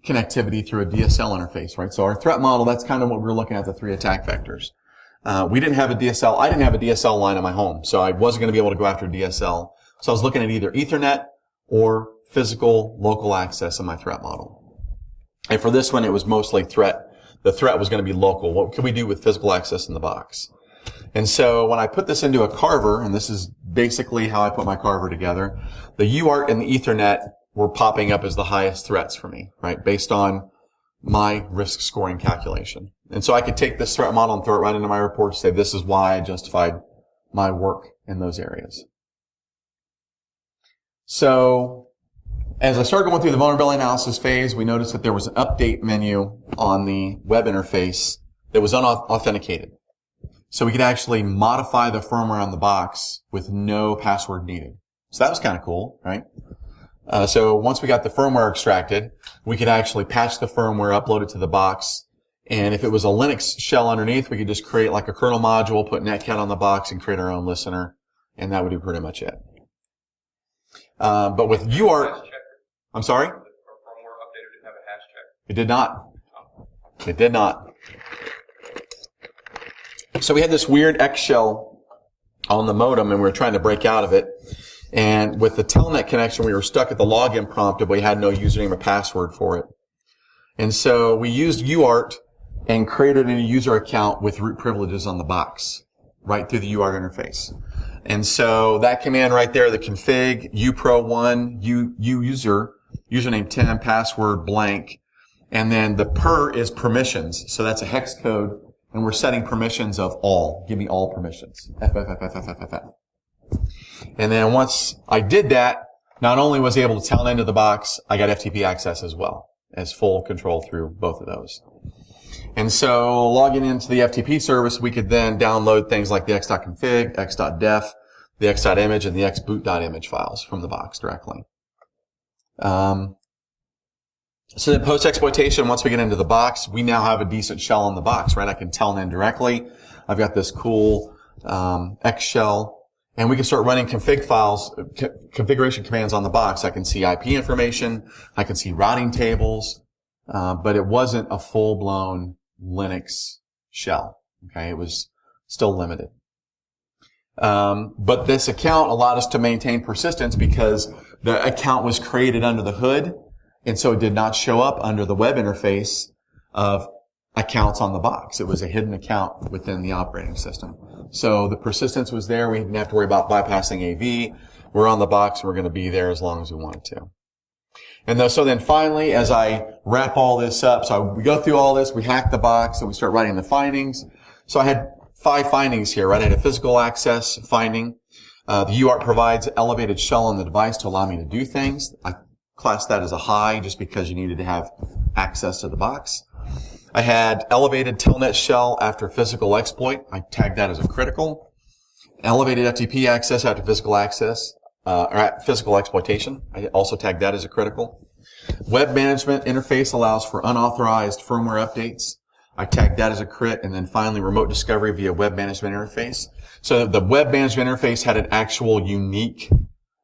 S1: connectivity through a DSL interface, right? So our threat model, that's kind of what we're looking at, the 3 attack vectors. We didn't have a DSL. I didn't have a DSL line in my home, so I wasn't going to be able to go after DSL. So I was looking at either Ethernet or physical local access in my threat model. And for this one, it was mostly threat. The threat was going to be local. What could we do with physical access in the box? And so when I put this into a carver, and this is basically how I put my carver together, the UART and the Ethernet were popping up as the highest threats for me, right, based on my risk scoring calculation. And so I could take this threat model and throw it right into my report to say this is why I justified my work in those areas. So as I started going through the vulnerability analysis phase, we noticed that there was an update menu on the web interface that was unauthenticated. So we could actually modify the firmware on the box with no password needed. So that was kind of cool, right? So once we got the firmware extracted, we could actually patch the firmware, upload it to the box. And if it was a Linux shell underneath, we could just create like a kernel module, put netcat on the box, and create our own listener. And that would be pretty much it. But with UART, I'm sorry?
S2: The firmware updater didn't have a hash check.
S1: It did not. It did not. So we had this weird X shell on the modem, and we were trying to break out of it. And with the telnet connection, we were stuck at the login prompt, but we had no username or password for it. And so we used UART and created a user account with root privileges on the box, right through the UART interface. And so that command right there, the config, upro1, user, username Tim, password blank, and then the per is permissions. So that's a hex code, and we're setting permissions of all. Give me all permissions. F. And then once I did that, not only was I able to telnet into the box, I got FTP access as well, as full control through both of those. And so logging into the FTP service, we could then download things like the x.config, x.def, the x.image, and the xboot.image files from the box directly. So then post-exploitation, once we get into the box, we now have a decent shell on the box, right? I can telnet in directly. I've got this cool X shell. And we can start running config files, configuration commands on the box. I can see IP information. I can see routing tables. But it wasn't a full-blown Linux shell. Okay. It was still limited. But this account allowed us to maintain persistence because the account was created under the hood. And so it did not show up under the web interface of accounts on the box. It was a hidden account within the operating system. So the persistence was there. We didn't have to worry about bypassing AV. We're on the box. We're going to be there as long as we wanted to. And so then finally, as I wrap all this up, so we go through all this, we hack the box, and we start writing the findings. So I had 5 findings here, right? I had a physical access finding. The UART provides elevated shell on the device to allow me to do things. I classed that as a high just because you needed to have access to the box. I had elevated telnet shell after physical exploit. I tagged that as a critical. Elevated FTP access after physical access, or physical exploitation. I also tagged that as a critical. Web management interface allows for unauthorized firmware updates. I tagged that as a crit. And then finally, remote discovery via web management interface. So the web management interface had an actual unique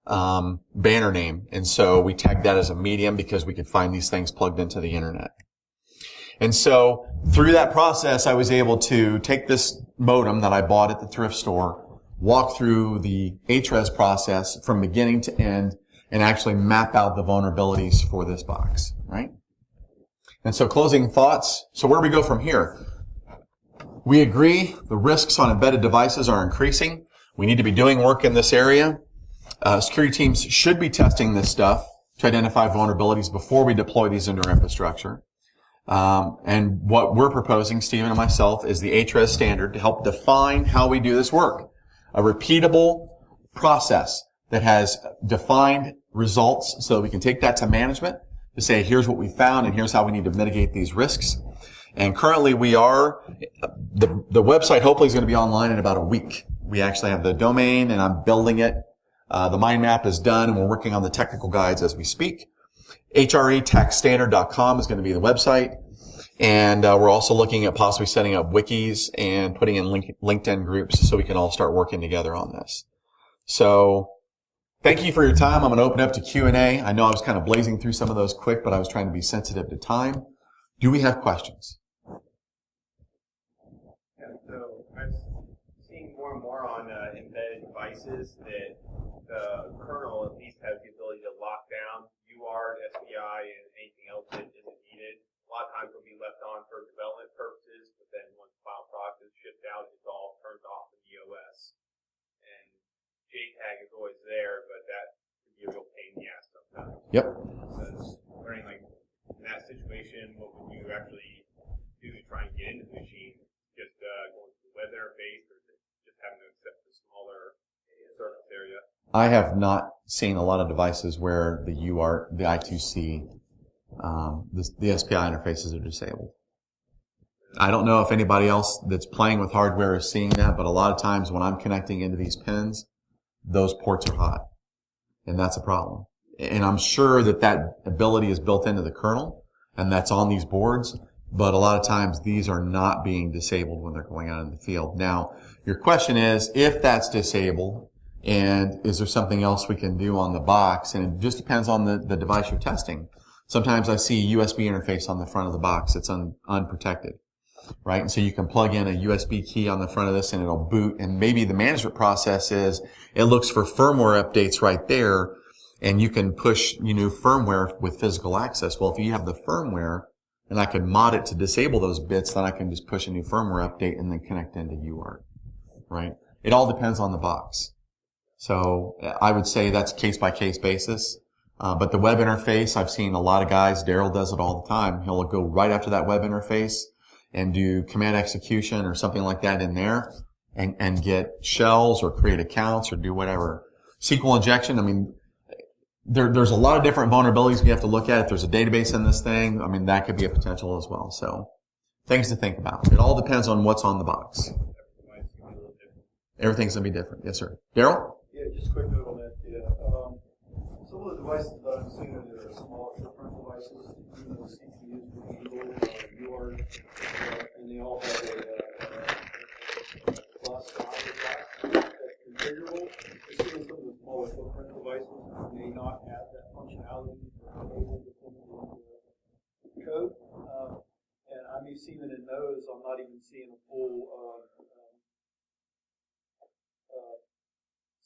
S1: banner name. And so we tagged that as a medium because we could find these things plugged into the internet. And so through that process, I was able to take this modem that I bought at the thrift store, walk through the HRES process from beginning to end, and actually map out the vulnerabilities for this box, right? And so closing thoughts. So where do we go from here? We agree the risks on embedded devices are increasing. We need to be doing work in this area. Security teams should be testing this stuff to identify vulnerabilities before we deploy these into our infrastructure. And what we're proposing, Stephen and myself, is the HRES standard to help define how we do this work. A repeatable, process that has defined results so that we can take that to management to say, here's what we found and here's how we need to mitigate these risks. And currently the website hopefully is going to be online in about a week. We actually have the domain and I'm building it. The mind map is done and we're working on the technical guides as we speak. HREtaxstandard.com is going to be the website. And we're also looking at possibly setting up wikis and putting in LinkedIn groups so we can all start working together on this. So thank you for your time. I'm going to open up to Q&A. I know I was kind of blazing through some of those quick, but I was trying to be sensitive to time. Do we have questions?
S3: Yeah, so I'm seeing more and more on embedded devices that the kernel at least has the ability to lock down UART, SPI, and anything else that isn't needed. A lot of times it'll be left on for development purposes, but then once the final product is shipped out, it's all turned off in the OS. And JTAG is always there, but that can be a real pain in the ass sometimes.
S1: Yep.
S3: So learning, like, in that situation, what would you actually do to try and get into the machine? Just going to the web interface, or just having to accept the smaller surface area?
S1: I have not seen a lot of devices where the UART, the I2C, the SPI interfaces are disabled. I don't know if anybody else that's playing with hardware is seeing that, but a lot of times when I'm connecting into these pins, those ports are hot. And that's a problem. And I'm sure that ability is built into the kernel, and that's on these boards, but a lot of times these are not being disabled when they're going out in the field. Now, your question is, if that's disabled, and is there something else we can do on the box? And it just depends on the device you're testing. Sometimes I see a USB interface on the front of the box that's unprotected, right? And so you can plug in a USB key on the front of this and it'll boot. And maybe the management process is it looks for firmware updates right there, and you can push new firmware with physical access. Well, if you have the firmware and I can mod it to disable those bits, then I can just push a new firmware update and then connect into UART, right? It all depends on the box. So I would say that's case-by-case basis. But the web interface, I've seen a lot of guys, Daryl does it all the time. He'll go right after that web interface and do command execution or something like that in there and get shells or create accounts or do whatever. SQL injection, I mean, there's a lot of different vulnerabilities we have to look at. If there's a database in this thing, I mean, that could be a potential as well. So things to think about. It all depends on what's on the box. Everything's going to be different. Yes, sir. Daryl?
S4: Yeah, just a quick note on that. Yeah. Some of the devices that I'm seeing that are smaller footprint devices, even though CPUs would be UART, and they all have a plus that's configurable. I've seen some of the smaller footprint devices may not have that functionality available within the code. And I'm seeing it in those. I'm not even seeing a full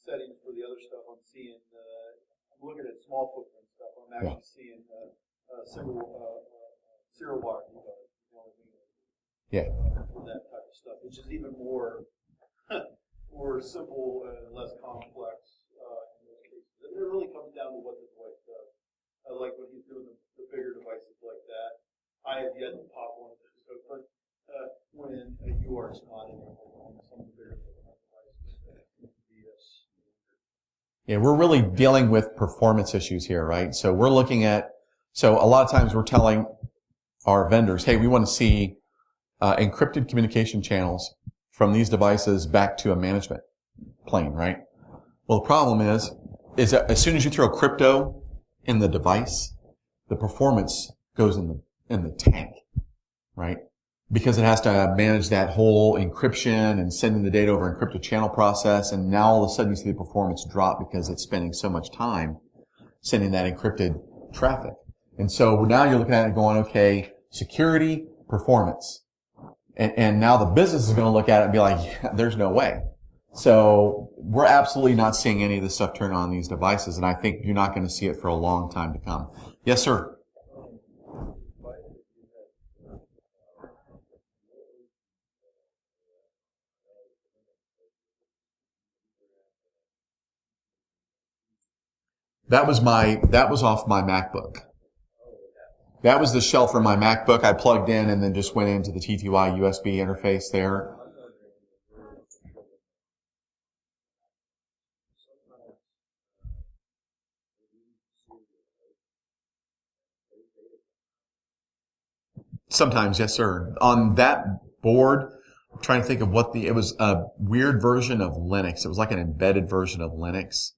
S4: settings for the other stuff. I'm seeing, I'm looking at small footprint stuff. I'm actually seeing serial wire.
S1: Yeah.
S4: For that type of stuff, which is even more more simple and less complex in those cases. And it really comes down to what the device does. I like when he's doing the bigger devices like that. I have yet to pop one of those, but when a UART's not enabled on some of the bigger devices,
S1: Yeah, we're really dealing with performance issues here, right? So we're looking at, so a lot of times we're telling our vendors, hey, we want to see encrypted communication channels from these devices back to a management plane, right? Well, the problem is that as soon as you throw crypto in the device, the performance goes in the tank, right? Because it has to manage that whole encryption and sending the data over encrypted channel process. And now all of a sudden you see the performance drop because it's spending so much time sending that encrypted traffic. And so now you're looking at it going, okay, security, performance. And now the business is going to look at it and be like, yeah, there's no way. So we're absolutely not seeing any of this stuff turn on these devices. And I think you're not going to see it for a long time to come. Yes, sir. That was off my MacBook. That was the shell from my MacBook. I plugged in and then just went into the TTY USB interface there. Sometimes, yes, sir. On that board, I'm trying to think of it was a weird version of Linux. It was like an embedded version of Linux.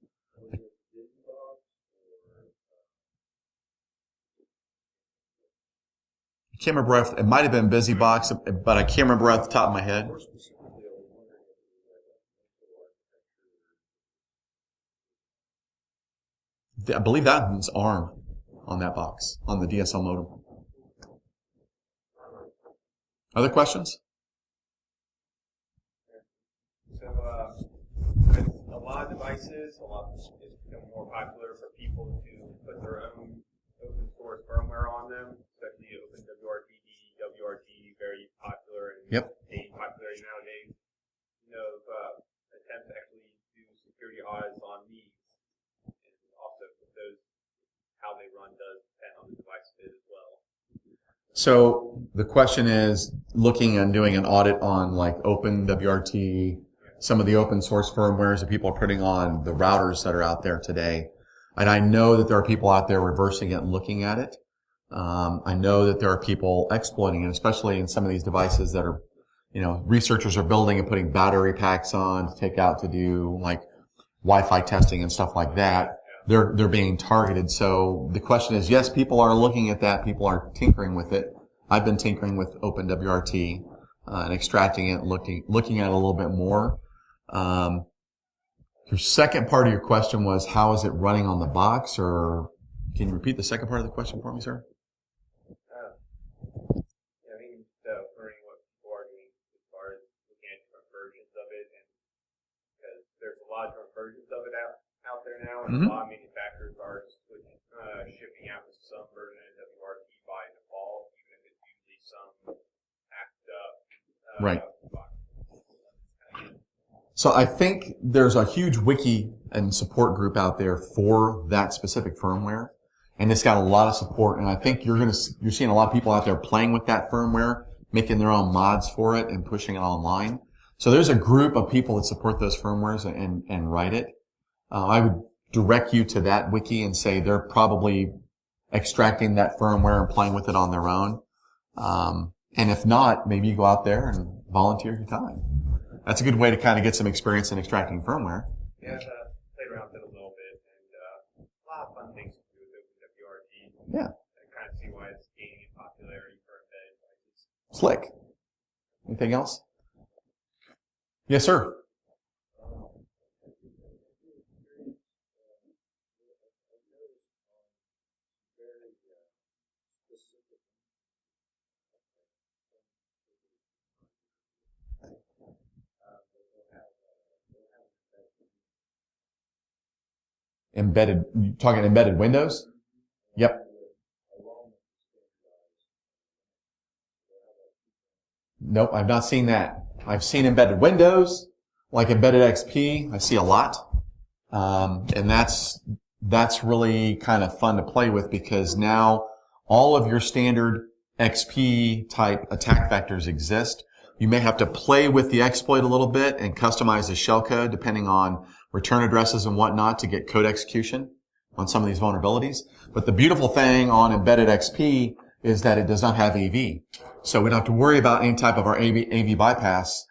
S1: I can't remember it might have been BusyBox, but I can't remember off the top of my head. I believe that one's ARM on that box, on the DSL modem. Other questions?
S3: So, with a lot of devices, it's become more popular for people to put their own open source firmware on them, especially OpenWRT, WRT, very popular and gaining popularity nowadays. You know, attempts to actually do security audits on these, and also those, how they run does depend on the device fit as well.
S1: So the question is looking and doing an audit on like OpenWRT, some of the open source firmwares that people are putting on the routers that are out there today. And I know that there are people out there reversing it and looking at it. I know that there are people exploiting it, especially in some of these devices that are, researchers are building and putting battery packs on to take out to do like Wi-Fi testing and stuff like that. They're being targeted. So the question is, yes, people are looking at that. People are tinkering with it. I've been tinkering with OpenWRT and extracting it, looking at it a little bit more. Your second part of your question was, how is it running on the box? Or can you repeat the second part of the question for me, sir?
S3: I mean, learning what people are doing as far as looking at different versions of it, and because there's a lot of different versions of it out there now, and a lot of manufacturers are shipping out with some version of WRT by default, even if it's usually some hacked up.
S1: Right. So I think there's a huge wiki and support group out there for that specific firmware, and it's got a lot of support. And I think you're seeing a lot of people out there playing with that firmware, making their own mods for it and pushing it online. So there's a group of people that support those firmwares and write it. I would direct you to that wiki and say they're probably extracting that firmware and playing with it on their own. And if not, maybe you go out there and volunteer your time. That's a good way to kind of get some experience in extracting firmware.
S3: Yeah, played around with it a little bit, and a lot of fun things to do with OpenWRT.
S1: Yeah.
S3: I kind of see why it's gaining popularity for embedded devices.
S1: Slick. Anything else? Yes, sir. Embedded, you talking embedded Windows? Yep. Nope, I've not seen that. I've seen embedded Windows, like embedded XP. I see a lot. And that's really kind of fun to play with, because now all of your standard XP type attack vectors exist. You may have to play with the exploit a little bit and customize the shellcode depending on return addresses and whatnot to get code execution on some of these vulnerabilities. But the beautiful thing on embedded XP is that it does not have AV. So we don't have to worry about any type of our AV bypass.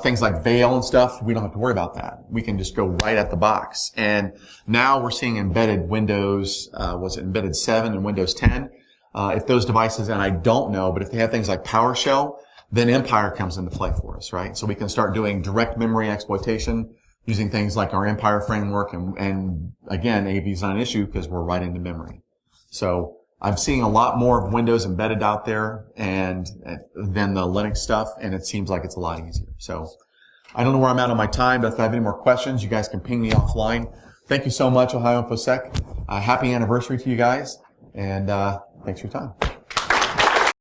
S1: Things like Veil and stuff, we don't have to worry about that. We can just go right at the box. And now we're seeing embedded Windows, embedded 7 and Windows 10? If those devices, and I don't know, but if they have things like PowerShell, then Empire comes into play for us, right? So we can start doing direct memory exploitation using things like our Empire framework. And again, AV is not an issue because we're right into memory. So I'm seeing a lot more of Windows embedded out there than the Linux stuff, and it seems like it's a lot easier. So I don't know where I'm at on my time, but if I have any more questions, you guys can ping me offline. Thank you so much, Ohio InfoSec. Happy anniversary to you guys, and thanks for your time.